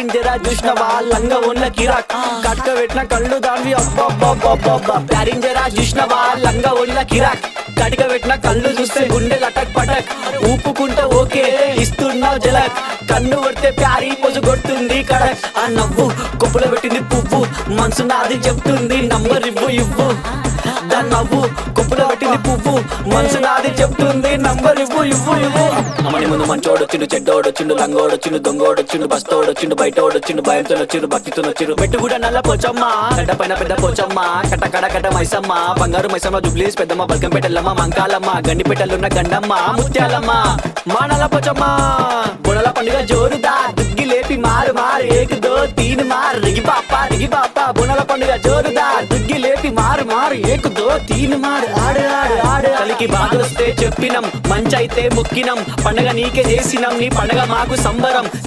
pairing జరా చూసినవా లంగా ఉన్న కిరాక్ కట్క పెట్టిన కళ్ళు దాన్ని అబ్బా ప్యారింగ్ జరా చూసినవా లంగా ఉన్న కిరాక్ కటిక పెట్టిన కళ్ళు చూస్తే గుండె లటక్ పటక్ ఊపుకుంటే ఓకే ఇస్తున్నావు జలక్ కన్ను కొడితే ప్యారీ పొజు కొడుతుంది కడక్ ఆ నవ్వు కొప్పులో పెట్టింది పువ్వు మనసు నాది చెప్తుంది నంబర్ ఇవ్వు దాని నవ్వు కొప్పులో పెట్టింది పువ్వు మనసు నాది చెప్తుంది నంబర్ ఇవ్వు అమ్మని ముందు మంచోడొచ్చిండు చెడ్డోడొచ్చిండు లంగోడొచ్చిండు దొంగోడొచ్చిండు బస్తోడొచ్చిండు బయటోడొచ్చిండు భయంతో వచ్చిండు భక్తితో వచ్చిండు మెట్టు కూడా నల్ల పోచమ్మ గడ్డ పైన పెద్ద పోచమ్మ కట్ట మైసమ్మ బంగారు మైసమ్మ జుబ్లీస్ పెద్దమ్మ బల్కంపేటల్లమ్మ మంకాలమ్మ గండిపేటలున్న గండమ్మ ముత్యాలమ్మ మా నల్ల పోచమ్మ బుడల పండుగ జోరుదా దుగ్గి లేపి మారు ఏక్ దో తీన్ మార్ రిగి పాప బుడల పండుగ జోరుదా దుగ్గి లేపి మారు ఏక్ దో తీన్ మార్ ఆడు కలికి బాధొస్తే చెప్పినం మంచైతే ముక్కినం పండగ నీకే చేసినం నీ పండగ మాకు సంబరం